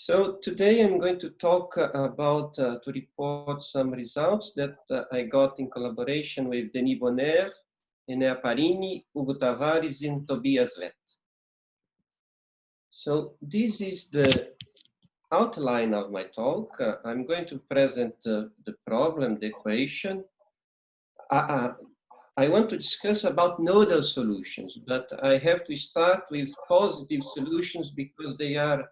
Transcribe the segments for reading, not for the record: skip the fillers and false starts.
So today I'm going to talk about, to report some results that I got in collaboration with Denis Bonner, Enea Parini, Hugo Tavares, and Tobias Vett. So this is the outline of my talk. I'm going to present the problem, the equation. I want to discuss about nodal solutions, but I have to start with positive solutions because they are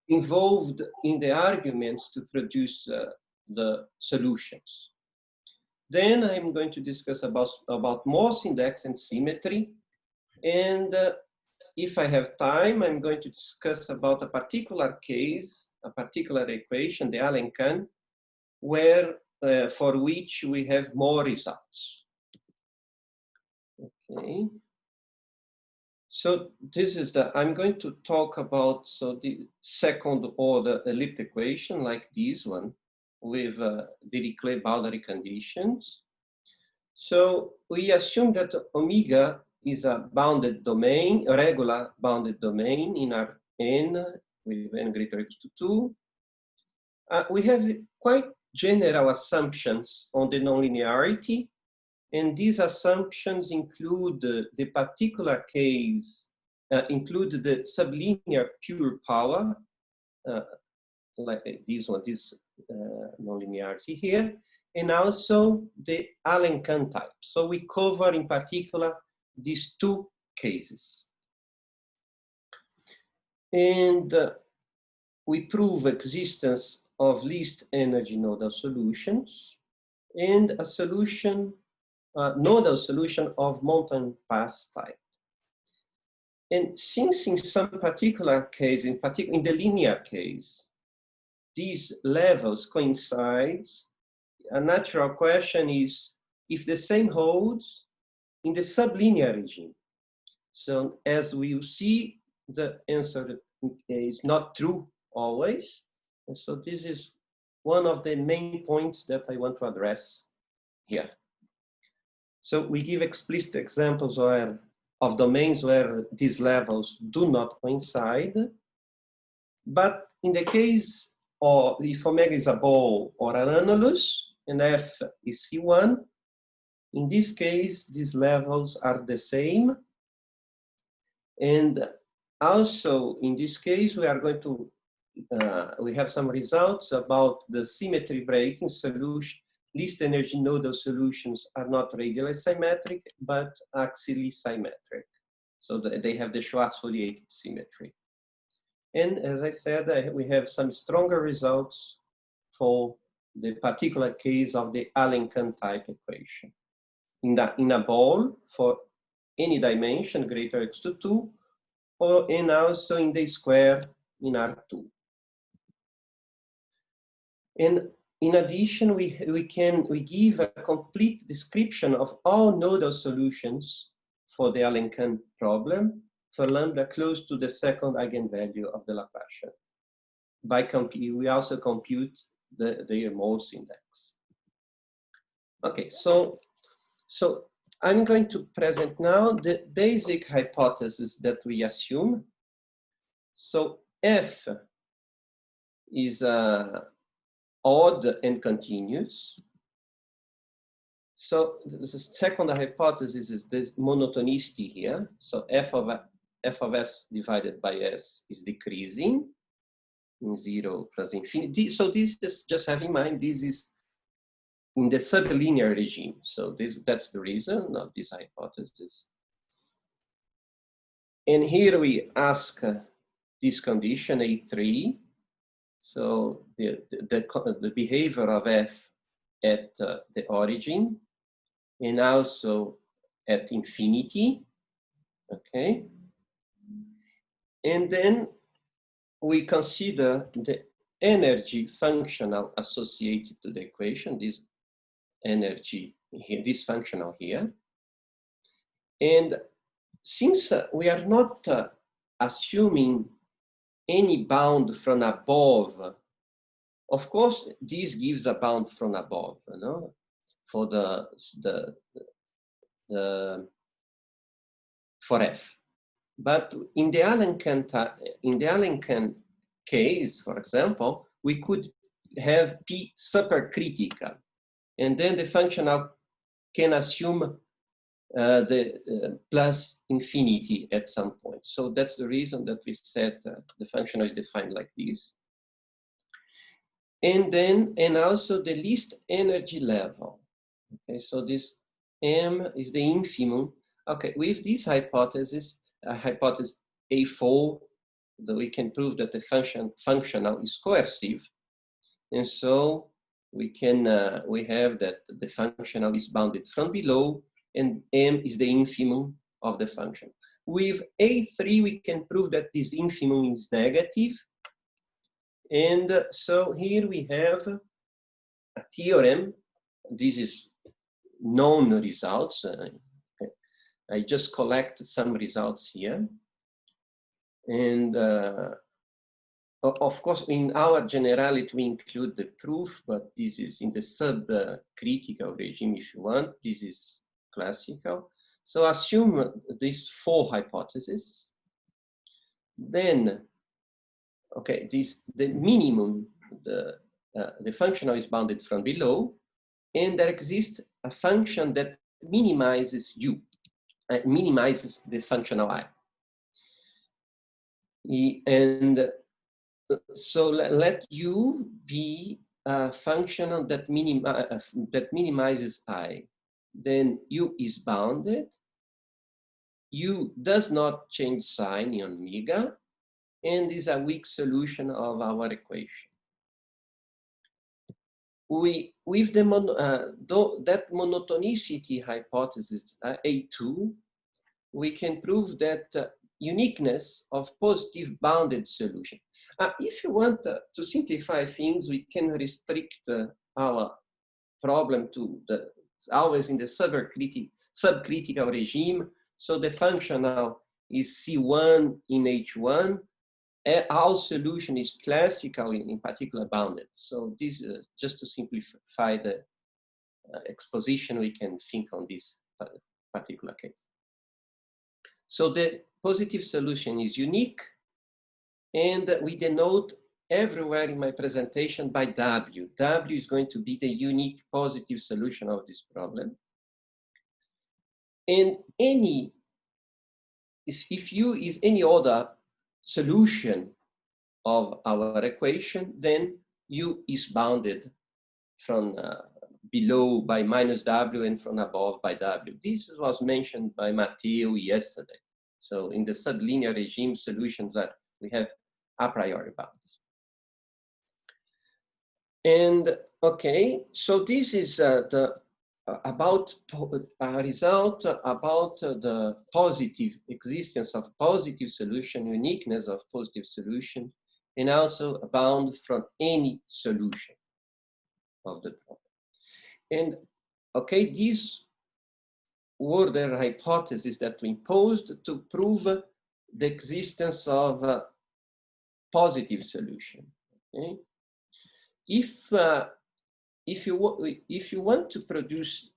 involved in the arguments to produce the solutions. Then I'm going to discuss about Morse index and symmetry. And if I have time, I'm going to discuss about a particular case, a particular equation, the Allen-Kahn, where for which we have more results. Okay. So this is I'm going to talk about, the second order elliptic equation like this one with Dirichlet boundary conditions. So we assume that omega is a bounded domain, a regular bounded domain in Rn with n greater or equal to 2. We have quite general assumptions on the nonlinearity. And these assumptions include the particular case, include the sublinear pure power, like this one, this nonlinearity here, and also the Allen-Kahn type. So we cover in particular these two cases. And we prove existence of least energy nodal solutions and a solution nodal solution of mountain pass type. And since in some particular case, in the linear case, these levels coincides, a natural question is if the same holds in the sublinear regime. So as we will see, the answer is not true always. And so this is one of the main points that I want to address here. So we give explicit examples of domains where these levels do not coincide. But in the case of if omega is a ball or an annulus and F is C1, in this case, these levels are the same. And also in this case, we are going to, we have some results about the symmetry breaking solution. Least energy nodal solutions are not radially symmetric, but axially symmetric. So they have the Schwarz-Foliated symmetry. And as I said, we have some stronger results for the particular case of the Allen-Kahn type equation. In a ball for any dimension greater or equal to 2, and also in the square in R2. And in addition, we give a complete description of all nodal solutions for the Allen-Kahn problem for lambda close to the second eigenvalue of the Laplacian. We also compute their Morse index. Okay, so I'm going to present now the basic hypothesis that we assume. So F is odd and continuous. So the second hypothesis is the monotonicity here. So f of s divided by s is decreasing in 0 plus infinity. So this is, just have in mind, this is in the sublinear regime. So that's the reason of this hypothesis. And here we ask this condition A3. So the behavior of f at the origin and also at infinity, okay? And then we consider the energy functional associated to the equation, this energy here, this functional here. And since we are not assuming any bound from above, of course, this gives a bound from above, you know, for for f. But in the Allen-Kahn case, for example, we could have P supercritical, and then the functional can assume the plus infinity at some point. So that's the reason that we said the functional is defined like this. And also the least energy level. Okay, so this M is the infimum. Okay, with this hypothesis, hypothesis A4, that we can prove that the functional is coercive, and so we can we have that the functional is bounded from below, and M is the infimum of the function. With A3, we can prove that this infimum is negative. And so here we have a theorem. This is known results. I just collected some results here. And of course, in our generality, we include the proof, but this is in the subcritical regime, if you want. This is classical. So assume these 4 hypotheses. Then, okay, the minimum, the functional is bounded from below, and there exists a function that minimizes u, minimizes the functional I. And so let u be a function that minimizes I. Then u is bounded, u does not change sign in omega, and is a weak solution of our equation. With that monotonicity hypothesis, A2, we can prove that uniqueness of positive bounded solution. If you want to simplify things, we can restrict our problem to always in the subcritical regime. So the functional is C1 in H1. Our solution is classical, in particular bounded. So this just to simplify the exposition, we can think on this particular case. So the positive solution is unique, and we denote everywhere in my presentation by W. W is going to be the unique positive solution of this problem. And if U is any other solution of our equation, then U is bounded from below by minus W and from above by W. This was mentioned by Matteo yesterday. So in the sublinear regime solutions that we have a priori bounds. And okay, so this is about a result about the positive existence of positive solution, uniqueness of positive solution, and also a bound from any solution of the problem. And okay, these were the hypotheses that we imposed to prove the existence of a positive solution. Okay? If you want to produce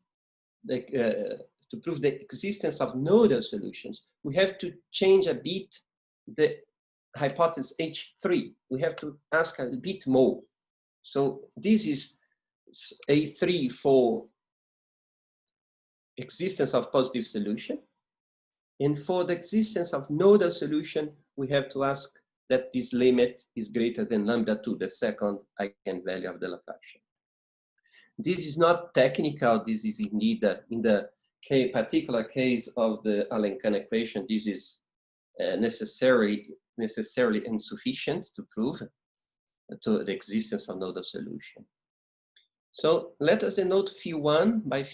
to prove the existence of nodal solutions, we have to change a bit the hypothesis H3. We have to ask a bit more. So this is A3 for existence of positive solution. And for the existence of nodal solution, we have to ask that this limit is greater than lambda2, the second eigenvalue of the Laplacian. This is not technical. This is indeed in the particular case of the Alencon equation. This is necessarily insufficient to prove to the existence of nodal solution. So let us denote phi1 by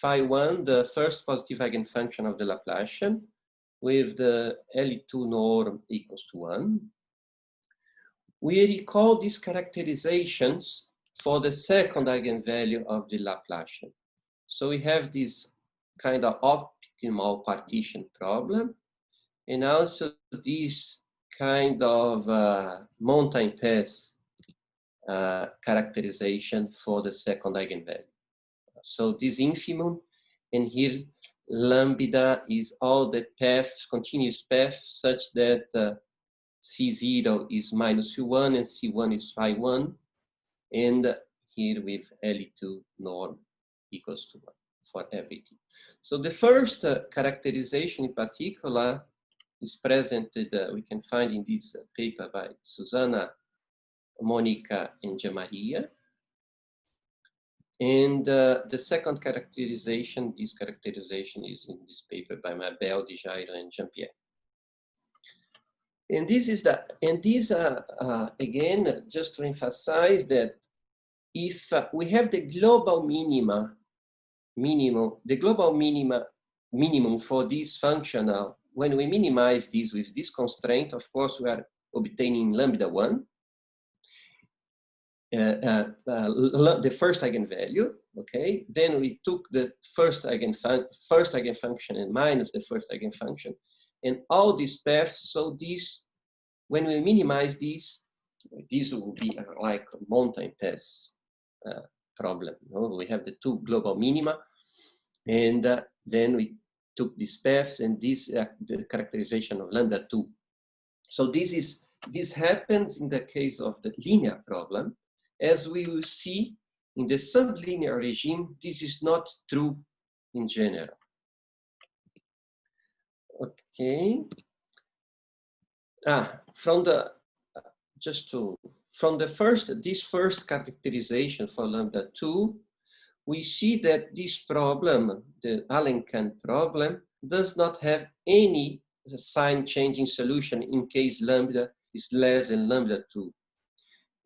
phi1, the first positive eigenfunction of the Laplacian, with the L2 norm equals to 1. We recall these characterizations for the second eigenvalue of the Laplacian. So we have this kind of optimal partition problem, and also this kind of mountain pass characterization for the second eigenvalue. So this infimum, and here lambda is all the paths, continuous paths, such that C0 is minus U1 and C1 is phi 1. And here with L2 norm equals to 1 for everything. So the first characterization in particular is presented, we can find in this paper by Susanna, Monica, and Gianmaria. And the second characterization, this characterization is in this paper by Mabel, Di Jairo, and Jean-Pierre. And this is again, just to emphasize that if we have the global minimum for this functional, when we minimize this with this constraint, of course, we are obtaining lambda 1, the first eigenvalue, okay? Then we took the first eigenfunction and minus the first eigenfunction, and all these paths. So this, when we minimize this will be like a mountain pass problem. No? We have the two global minima, and then we took these paths, and this the characterization of lambda 2. So this happens in the case of the linear problem. As we will see in the sublinear regime, this is not true in general. Okay. From this first characterization for lambda 2, we see that this problem, the Alenkant problem, does not have any sign changing solution in case lambda is less than lambda 2.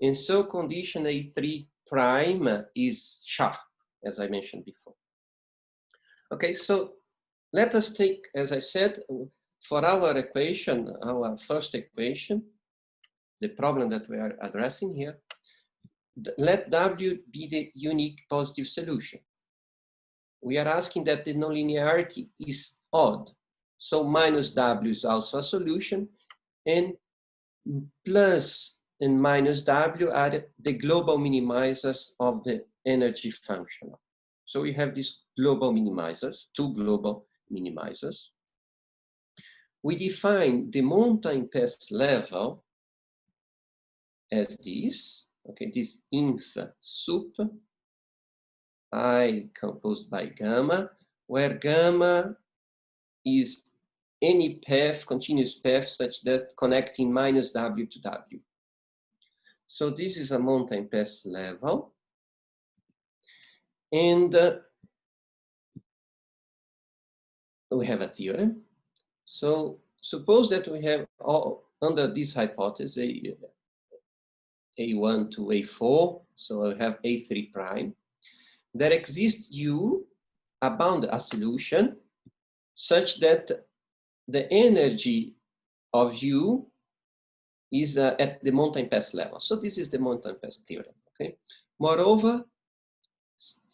And so condition A3 prime is sharp, as I mentioned before. Okay, so let us take, as I said, for our equation, our first equation, the problem that we are addressing here, let W be the unique positive solution. We are asking that the nonlinearity is odd. So minus W is also a solution, and plus and minus W are the global minimizers of the energy functional. So we have these global minimizers, two global minimizers. We define the mountain pass level as this, okay, this inf sup I composed by gamma, where gamma is any path, continuous path, such that connecting minus W to W. So this is a mountain pass level. And we have a theorem. So suppose that we have under this hypothesis, A1 to A4, so I have A3 prime. There exists U, a solution, such that the energy of U is at the mountain pass level. So this is the mountain pass theorem, okay? Moreover,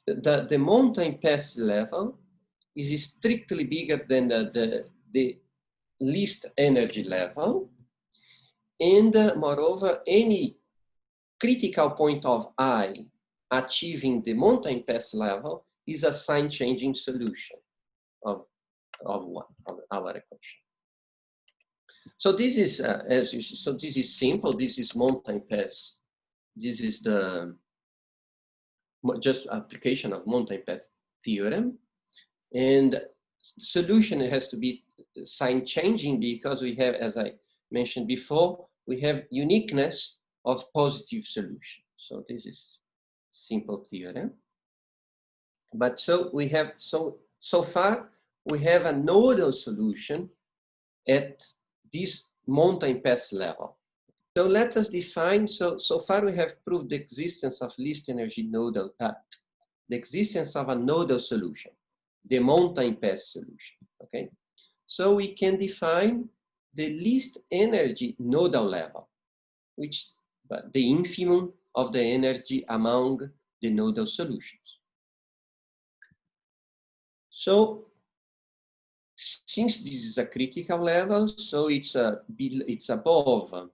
the mountain pass level is strictly bigger than the least energy level. And moreover, any critical point of I achieving the mountain pass level is a sign changing solution of our equation. So this is, as you see, so this is simple. This is mountain pass. This is the just application of mountain pass theorem. And solution has to be sign changing because we have, as I mentioned before, we have uniqueness of positive solution. So this is simple theorem. But so we have, so far we have a nodal solution at this mountain pass level. So let us define, so far we have proved the existence of least energy nodal, the existence of a nodal solution, the mountain pass solution, okay? So we can define the least energy nodal level, which the infimum of the energy among the nodal solutions. So since this is a critical level, so it's above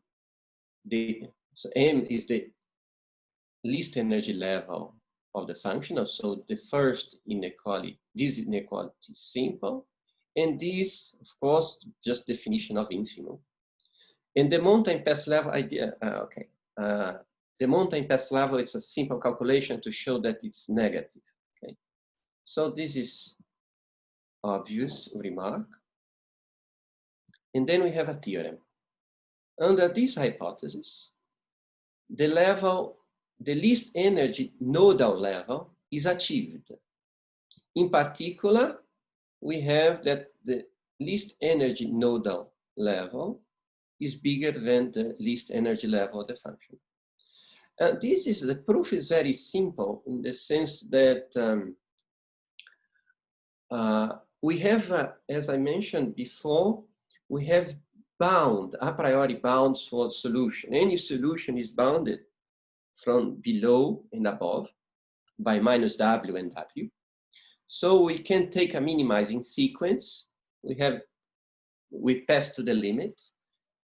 so M is the least energy level of the functional. So the first inequality, this inequality is simple. And this, of course, just definition of infimum. And the mountain pass level idea, okay. The mountain pass level, it's a simple calculation to show that it's negative, okay? So this is obvious remark. And then we have a theorem. Under this hypothesis, the least energy nodal level is achieved. In particular, we have that the least energy nodal level is bigger than the least energy level of the function. The proof is very simple in the sense that we have, as I mentioned before, we have a priori bounds for solution. Any solution is bounded from below and above by minus W and W. So we can take a minimizing sequence. We pass to the limit,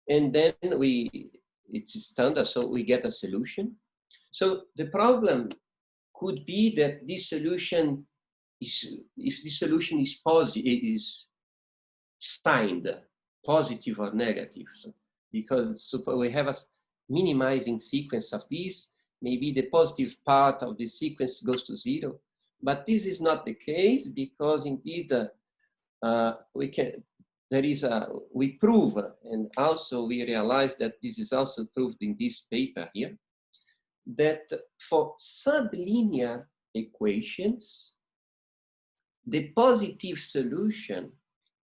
and then it's standard, so we get a solution. So the problem could be that this solution if this solution is positive, is signed positive or negative. So, because we have a minimizing sequence of this, maybe the positive part of the sequence goes to 0, but this is not the case because indeed we prove, and also we realize that this is also proved in this paper here, that for sublinear equations, the positive solution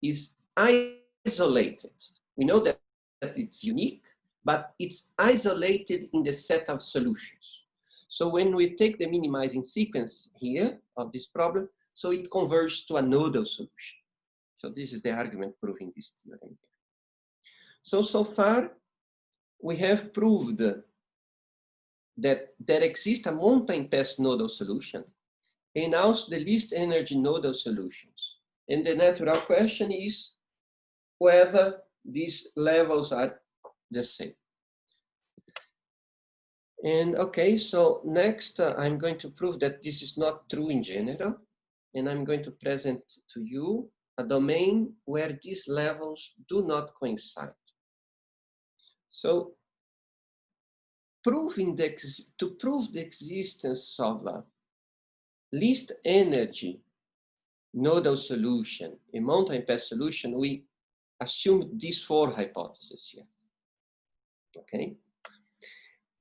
is isolated. We know that it's unique, but it's isolated in the set of solutions. So when we take the minimizing sequence here of this problem, so it converges to a nodal solution. So this is the argument proving this theorem. So far, we have proved that there exists a mountain pass nodal solution and also the least energy nodal solutions. And the natural question is whether these levels are the same. And okay, so next I'm going to prove that this is not true in general. And I'm going to present to you a domain where these levels do not coincide. So to prove the existence of a least energy nodal solution, a mountain pass solution, we assume these 4 hypotheses here. Okay?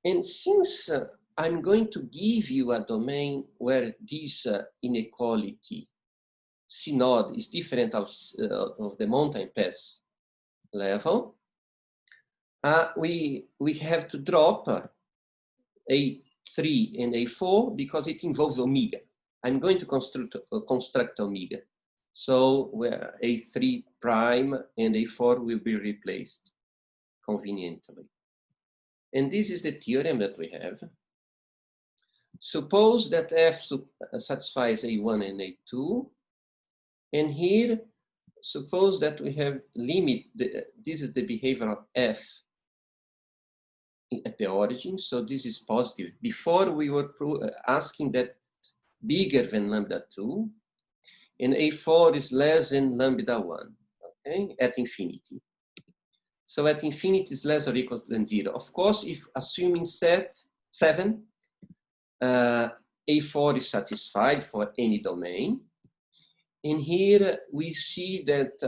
And since I'm going to give you a domain where this inequality C node is different of the mountain pass level, we have to drop A3 and A4 because it involves omega. I'm going to construct omega. So where A3 prime and A4 will be replaced conveniently. And this is the theorem that we have. Suppose that F satisfies A1 and A2. And here, suppose that we have limit, this is the behavior of F at the origin. So this is positive. Before we were asking that bigger than lambda 2, and A4 is less than lambda 1, okay, at infinity. So at infinity is less or equal than 0. Of course, if assuming set 7, A4 is satisfied for any domain. And here we see that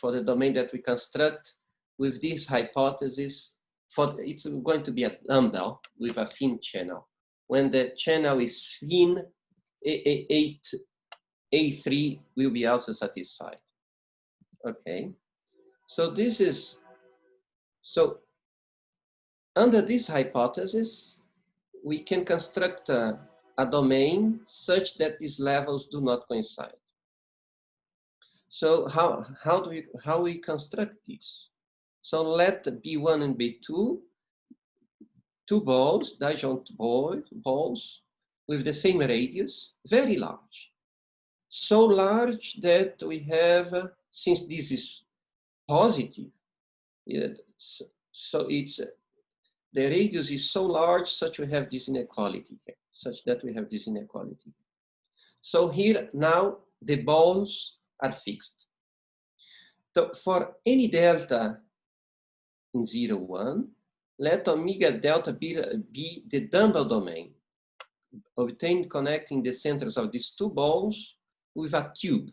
for the domain that we construct with this hypothesis, it's going to be a dumbbell with a thin channel. When the channel is thin, A3 will be also satisfied. Okay, so this is, so under this hypothesis, we can construct a domain such that these levels do not coincide. So how we construct this? So let B1 and B2, 2 balls, disjoint balls with the same radius, very large. So large that we have, since this is positive, so it's the radius is so large such we have this inequality here, such that we have this inequality. So here now the balls are fixed. So for any delta in 0, 1. Let omega delta be the dumbbell domain, obtained connecting the centers of these two balls with a cube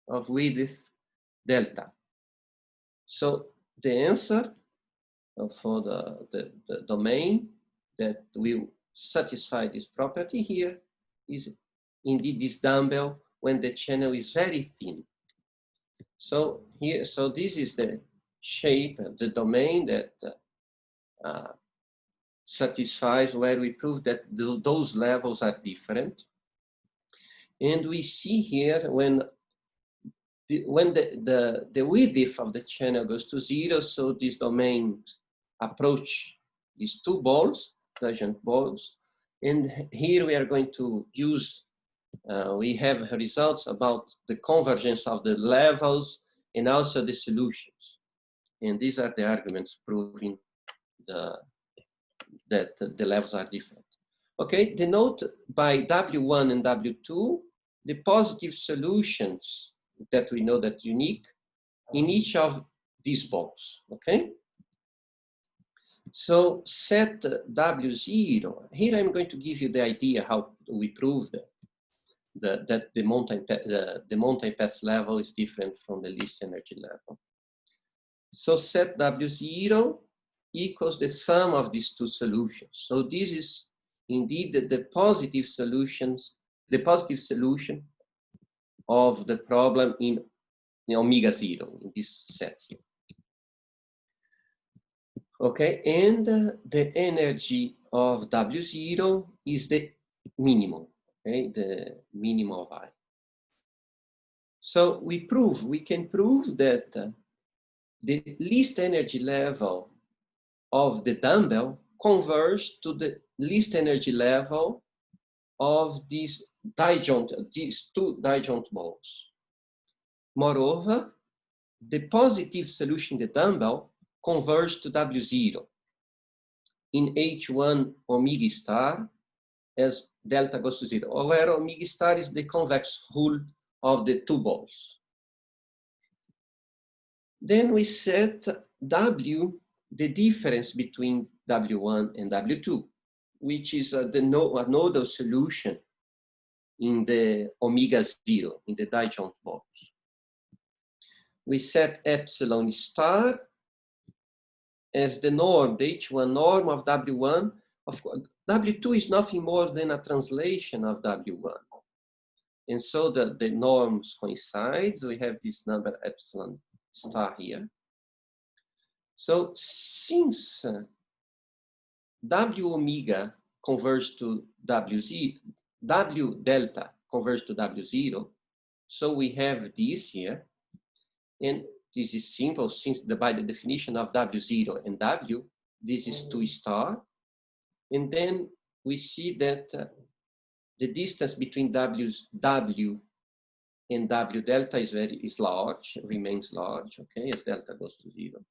of width delta. So the answer for the domain that will satisfy this property here is indeed this dumbbell when the channel is very thin. So here, so this is the shape, the domain that satisfies where we prove that those levels are different. And we see here when the width of the channel goes to 0, so this domain approach these two balls, tangent balls. And here we are going to use, we have results about the convergence of the levels and also the solutions. And these are the arguments proving that the levels are different. Okay, denote by W1 and W2 the positive solutions that we know that unique in each of these balls. Okay, so set W0. Here I'm going to give you the idea how we prove that the mountain pass level is different from the least energy level. So set W0 equals the sum of these two solutions. So this is indeed the positive solutions, the positive solution of the problem in omega 0 in this set here. Okay, and the energy of W0 is the minimum, okay, the minimum of I. So we can prove that the least energy level of the dumbbell converges to the least energy level of these two disjoint balls. Moreover, the positive solution in the dumbbell converges to W0 in H1 omega star as delta goes to 0, where omega star is the convex hull of the two balls. Then we set W, the difference between W1 and W2, which is a nodal solution in the omega 0, in the disjoint balls. We set epsilon star as the norm, the H1 norm of W1. Of course, W2 is nothing more than a translation of W1. And so the norms coincide. We have this number epsilon star here. So since W omega converges to W0, W delta converges to W0, so we have this here. And this is simple, since by the definition of W0 and W, this is 2 star. And then we see that the distance between W and W delta is large, remains large, okay, as delta goes to 0.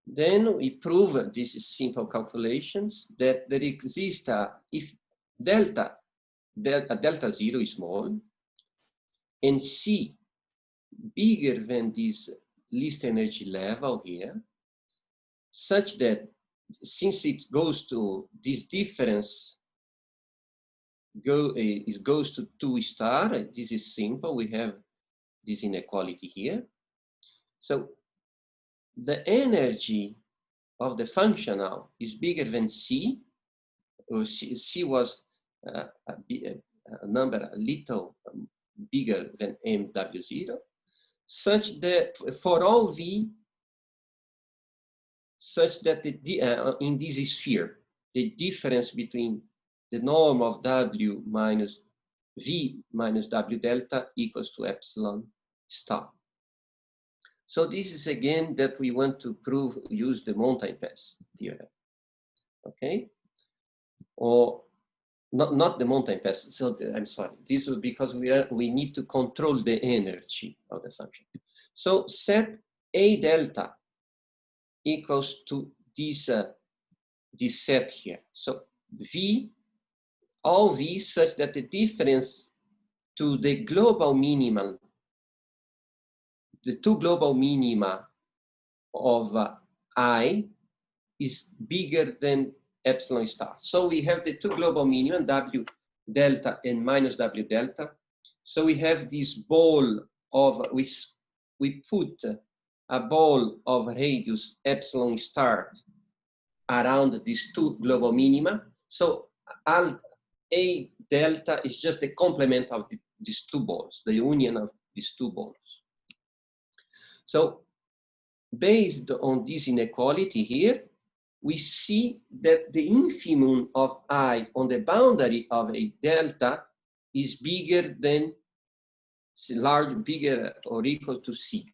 Then we prove, this is simple calculations, that there exists if delta 0 is small, and C bigger than this least energy level here, such that since it goes to this difference goes to 2 star, this is simple, we have this inequality here. So the energy of the functional is bigger than C, or C was a number a little bigger than MW0, such that for all V, such that in this sphere, the difference between the norm of W minus V minus W delta equals to epsilon star. So this is again that we want to prove, use the mountain pass theorem, okay? Or not the mountain pass, so I'm sorry, this is because we need to control the energy of the function. So set A delta equals to this set here. So V, all V such that the difference to the global minimum, the two global minima of I is bigger than epsilon star. So we have the two global minimum, W delta and minus W delta. So we have this ball of, we put a ball of radius epsilon star around these two global minima. So A delta is just the complement of these two balls, the union of these two balls. So based on this inequality here, we see that the infimum of I on the boundary of A delta is bigger than bigger or equal to C.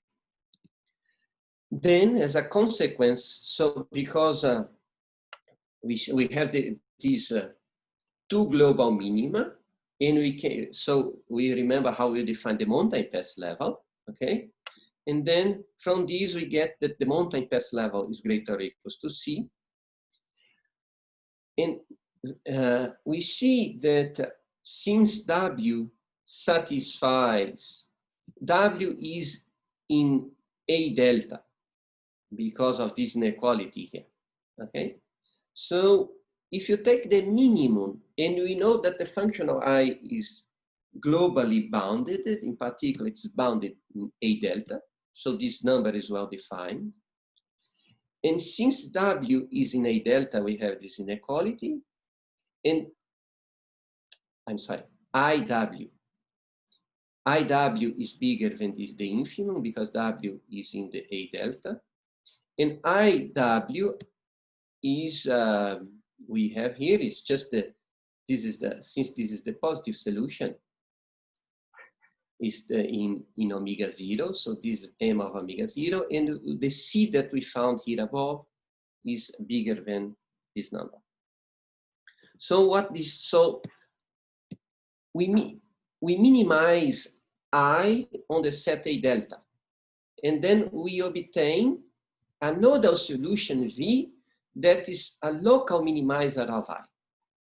Then, as a consequence, so because we have these two global minima, and we can, so we remember how we define the mountain pass level, okay? And then from these we get that the mountain pass level is greater or equals to C. And we see that since W satisfies, W is in A delta because of this inequality here, okay? So if you take the minimum, and we know that the function of I is globally bounded, in particular it's bounded in A delta, so this number is well defined. And since W is in A delta, we have this inequality, and I'm sorry, IW is bigger than this, the infimum, because W is in the A delta, and IW is, we have here is just the, since this is the positive solution, is in omega 0, so this is m of omega 0, and the C that we found here above is bigger than this number. So what this, so we minimize I on the set A delta, and then we obtain a nodal solution V that is a local minimizer of I.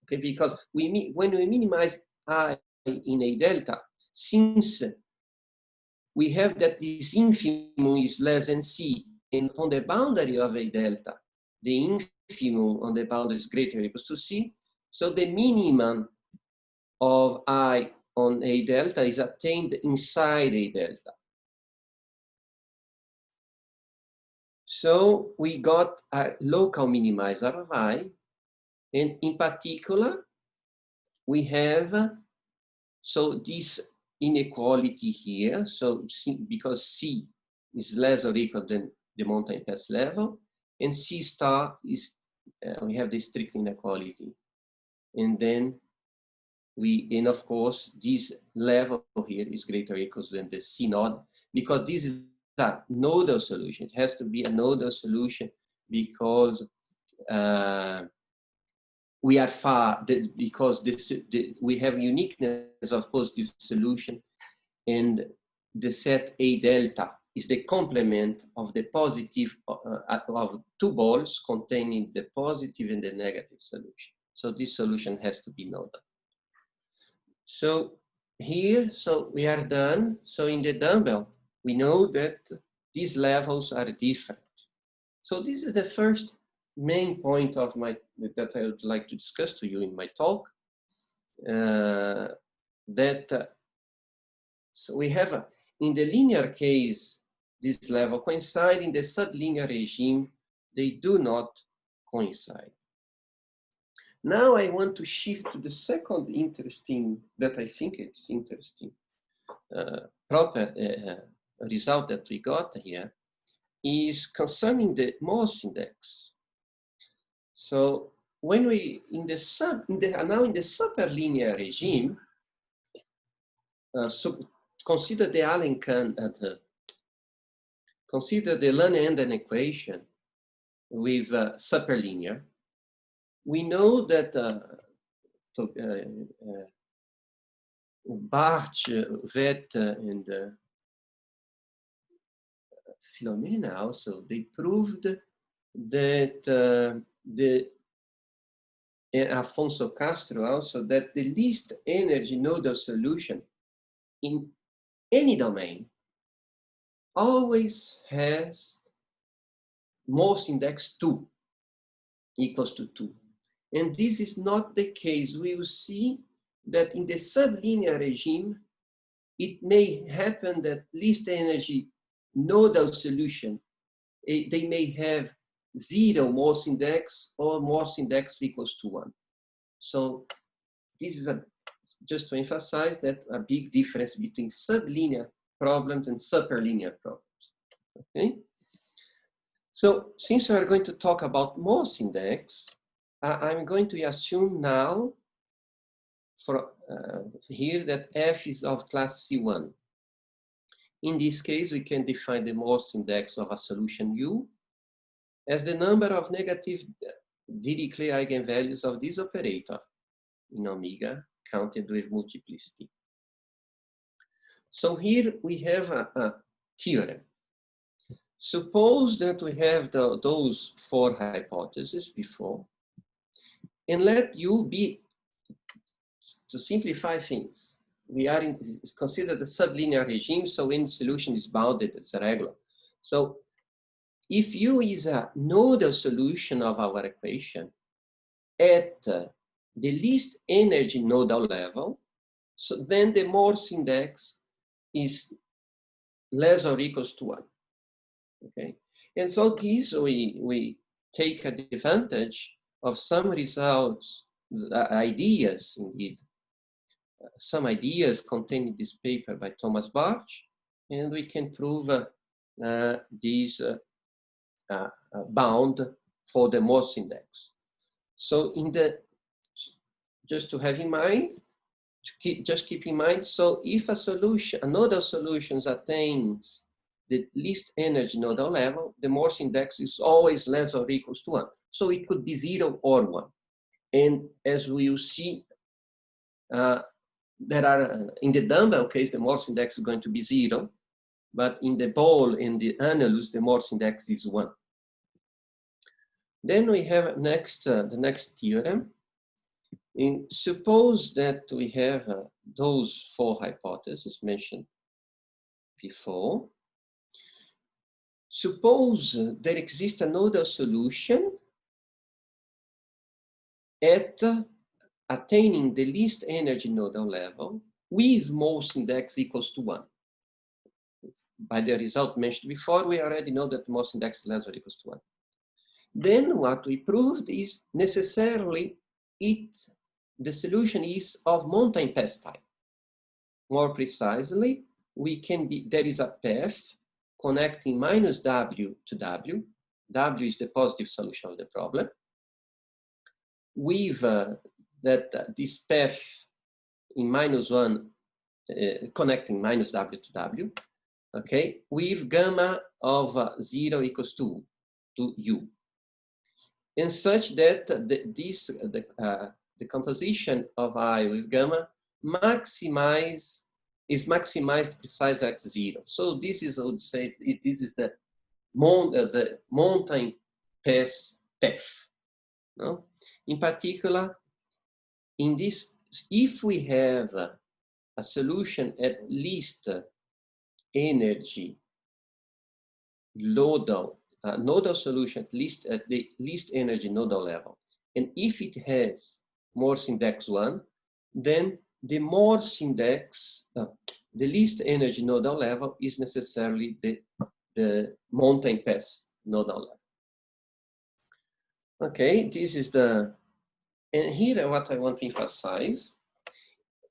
Okay, because when we minimize I in A delta, since we have that this infimum is less than C, and on the boundary of A delta, the infimum on the boundary is greater or equals to C, so the minimum of I on A delta is obtained inside A delta. So we got a local minimizer of I, and in particular, we have, so this inequality here, so C, because C is less or equal than the mountain pass level, and C star is, we have the strict inequality. And then and of course, this level here is greater or equal than the C node, because this is a nodal solution. It has to be a nodal solution because we are far, because we have uniqueness of positive solution, and the set A delta is the complement of the positive of two balls containing the positive and the negative solution. So this solution has to be nodal. So here, so we are done. So in the dumbbell, we know that these levels are different. So this is the first main point of that I would like to discuss to you in my talk. So we have, in the linear case, this level coincide. In the sublinear regime, they do not coincide. Now I want to shift to the second interesting, that I think it's interesting, result that we got here, is concerning the Morse index. So when we, now in the superlinear regime, consider the Allen-Kahn, consider the Lane-Anden equation with superlinear. We know that Bartsch, Vett, and Filomena also, they proved that Afonso Castro also, that the least energy nodal solution in any domain always has Morse index 2 equals to 2. And this is not the case. We will see that in the sublinear regime, it may happen that least energy nodal solution, they may have 0 Morse index or Morse index equals to 1. So this is just to emphasize that a big difference between sublinear problems and superlinear problems. Okay. So since we are going to talk about Morse index, I'm going to assume now for here that F is of class C1. In this case, we can define the Morse index of a solution U as the number of negative Dirichlet eigenvalues of this operator in omega counted with multiplicity. So here we have a theorem. Suppose that we have those 4 hypotheses before, and let U be, to simplify things, we are consider the sublinear regime, so any solution is bounded, it's regular. So if U is a nodal solution of our equation at the least energy nodal level, so then the Morse index is less or equals to 1. Okay, and so this we take advantage of some results, ideas indeed, some ideas contained in this paper by Thomas Barch, and we can prove these bound for the Morse index. So just to have in mind, just keep in mind, so if a nodal solution attains the least energy nodal level, the Morse index is always less or equals to 1. So it could be 0 or 1. And as we will see, there are, in the dumbbell case, the Morse index is going to be 0, but in the ball, in the annulus, the Morse index is 1. Then we have the next theorem. Suppose that we have those 4 hypotheses mentioned before. Suppose there exists a nodal solution at attaining the least energy nodal level with Morse index equals to 1. By the result mentioned before, we already know that Morse index is less or equals to 1. Then what we proved is necessarily the solution is of mountain pass type. More precisely, there is a path connecting minus W to W. W is the positive solution of the problem. With this path in -1 connecting minus W to W, okay, with gamma of 0 equals to U. And such that the composition of I with gamma is maximized precise at 0. So this is, I would say, this is the mountain pass path. No? In particular, in this, if we have a solution at least energy nodal solution at the least energy nodal level, and if it has Morse index 1, then the Morse index, the least energy nodal level is necessarily the mountain pass nodal level. Okay, this is and here what I want to emphasize,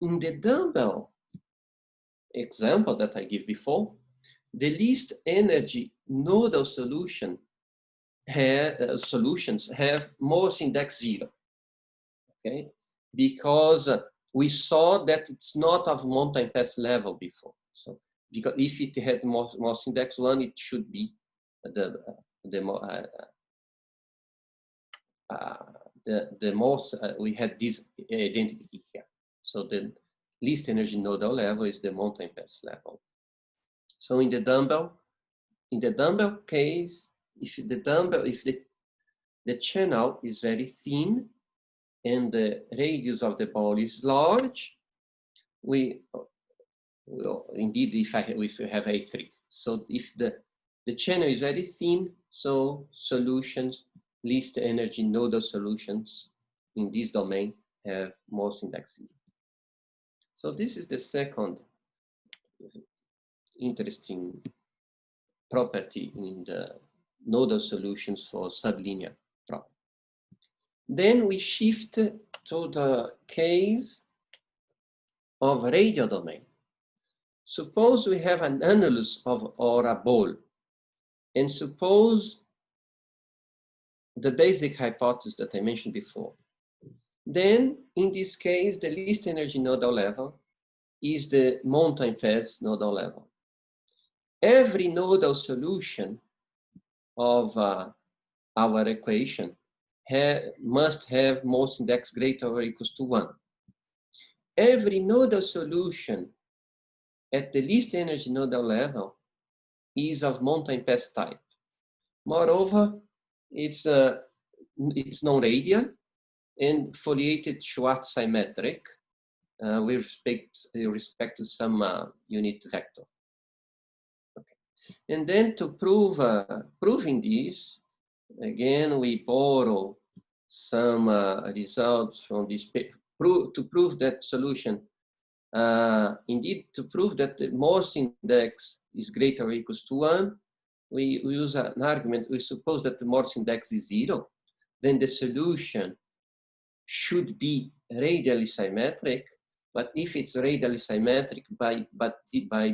in the dumbbell example that I gave before, the least energy nodal solutions have Morse index 0, okay? Because we saw that it's not of mountain pass level before. So, because if it had Morse index 1, it should be the most, we had this identity here. So the least energy nodal level is the mountain pass level. So in the dumbbell case, if the channel is very thin and the radius of the ball is large, indeed, if we have A3. So if the The channel is very thin, so solutions, least energy nodal solutions in this domain have Morse index 0. So this is the second interesting property in the nodal solutions for sublinear problem. Then we shift to the case of radial domain. Suppose we have an annulus or a ball, and suppose the basic hypothesis that I mentioned before. Then, in this case, the least energy nodal level is the mountain pass nodal level. Every nodal solution of our equation must have Morse index greater or equals to 1. Every nodal solution at the least energy nodal level is of mountain pass type. Moreover, it's non-radial and foliated Schwarz symmetric with respect to some unit vector. Okay. And then to proving this, again, we borrow some results from this paper to prove that solution. Indeed, to prove that the Morse index is greater or equals to 1, we use an argument. We suppose that the Morse index is 0. Then the solution should be radially symmetric. But if it's radially symmetric by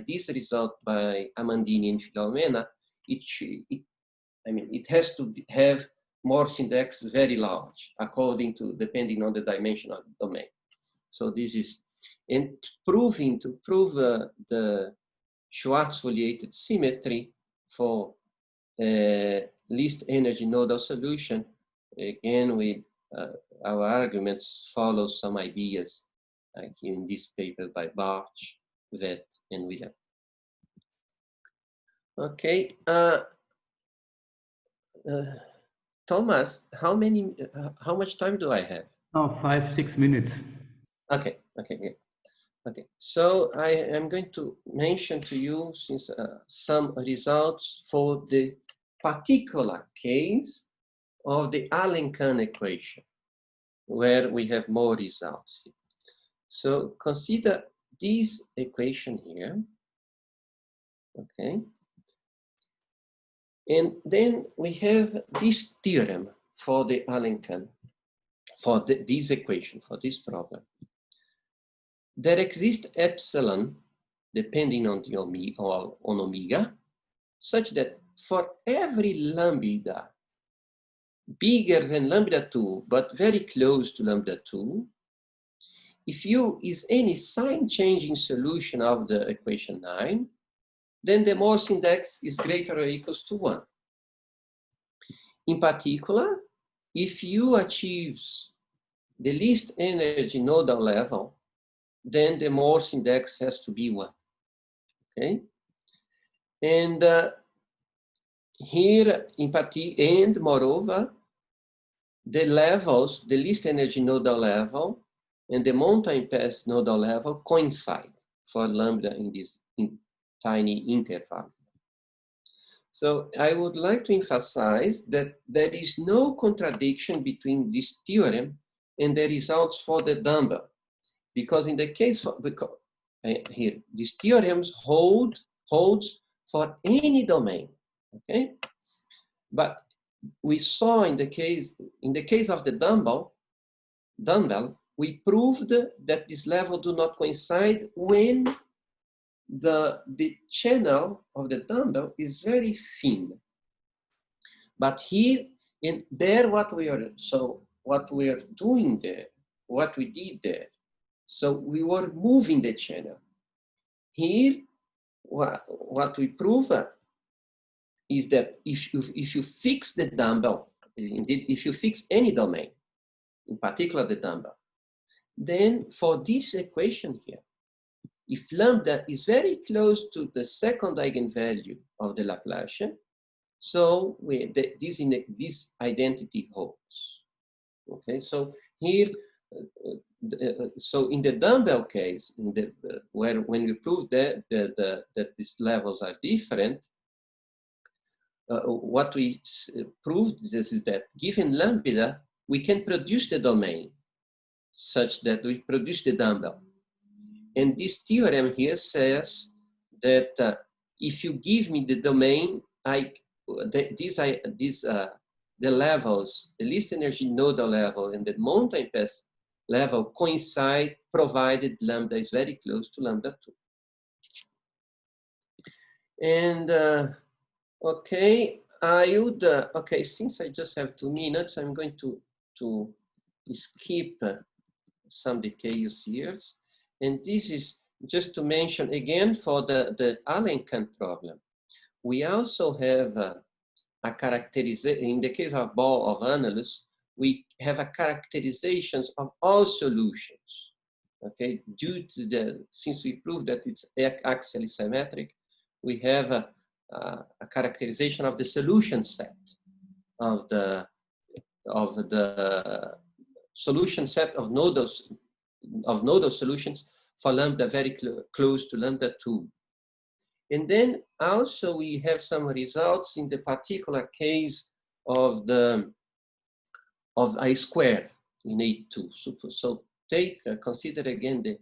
this result by Amandini and Filomena, it has to have Morse index very large, depending on the dimension of the domain. So this is, and to prove the Schwarz foliated symmetry for least energy nodal solution, again, our arguments follow some ideas like in this paper by Bartsch, Vett, and Wheeler. Okay, Thomas, how much time do I have? Oh, 5-6 minutes. Okay, yeah. Okay, so I am going to mention to you some results for the particular case of the Allen-Kahn equation, where we have more results. So consider this equation here, okay? And then we have this theorem for the Allen-Kahn, for this equation, for this problem. There exists epsilon, depending on the omega, such that for every lambda bigger than lambda 2, but very close to lambda 2, if U is any sign-changing solution of the equation 9, then the Morse index is greater or equals to 1. In particular, if U achieves the least energy nodal level, then the Morse index has to be 1. Okay? And here, and moreover, the levels, the least energy nodal level and the mountain pass nodal level coincide for lambda in this tiny interval. So I would like to emphasize that there is no contradiction between this theorem and the results for the dumbbell, because in the case here, these theorems holds for any domain, okay? But we saw in the case of the dumbbell, we proved that this level do not coincide when the channel of the dumbbell is very thin. But here and there, what we are doing there, what we did there, so we were moving the channel. Here, what we prove is that if you fix the dumbbell, indeed, if you fix any domain, in particular the dumbbell, then for this equation here, if lambda is very close to the second eigenvalue of the Laplacian, so this identity holds. Okay, so here, so in the dumbbell case, when we prove that these levels are different, what we proved is that given lambda, we can produce the domain such that we produce the dumbbell. And this theorem here says that if you give me the domain, the levels, the least energy nodal level and the mountain pass level coincide provided lambda is very close to lambda 2. And okay, I would, okay, since I just have 2 minutes, I'm going to skip some details here. And this is just to mention again for the Alenkant problem. We also have a characterization, in the case of ball of annulus, we have a characterizations of all solutions, okay? Due to since we proved that it's axially symmetric, we have a characterization of the solution set of the solution set of nodal solutions for lambda very close to lambda 2. And then also we have some results in the particular case of a square in A2. So consider again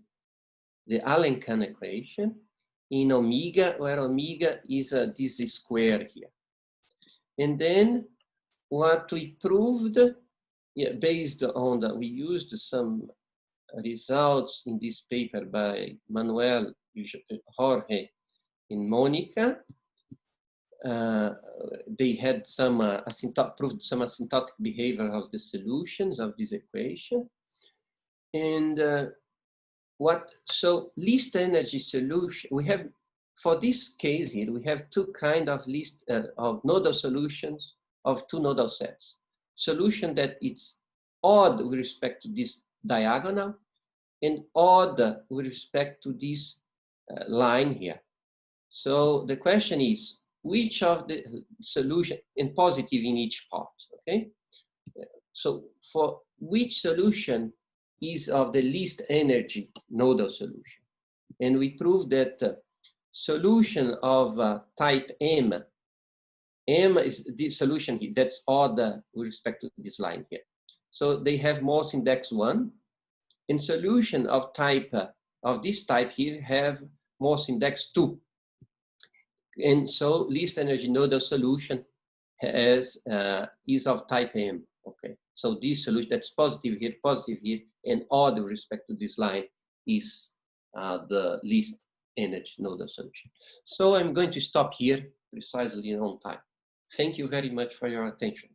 the Alenkant equation in omega, where omega is this square here. And then what we proved, based on we used some results in this paper by Manuel, Jorge, and Monica. They had some proved some asymptotic behavior of the solutions of this equation. And so least energy solution, we have, for this case here, we have 2 kinds of of nodal solutions of 2 nodal sets. Solution that it's odd with respect to this diagonal and odd with respect to this line here. So the question is, which of the solution, and positive in each part, okay? So for which solution is of the least energy nodal solution? And we proved that solution of type M is the solution here, that's odd with respect to this line here. So they have Morse index 1, and solution of this type here have Morse index 2. And so least energy nodal solution is of type M. Okay, so this solution that's positive here, and odd with respect to this line is the least energy nodal solution. So I'm going to stop here precisely on time. Thank you very much for your attention.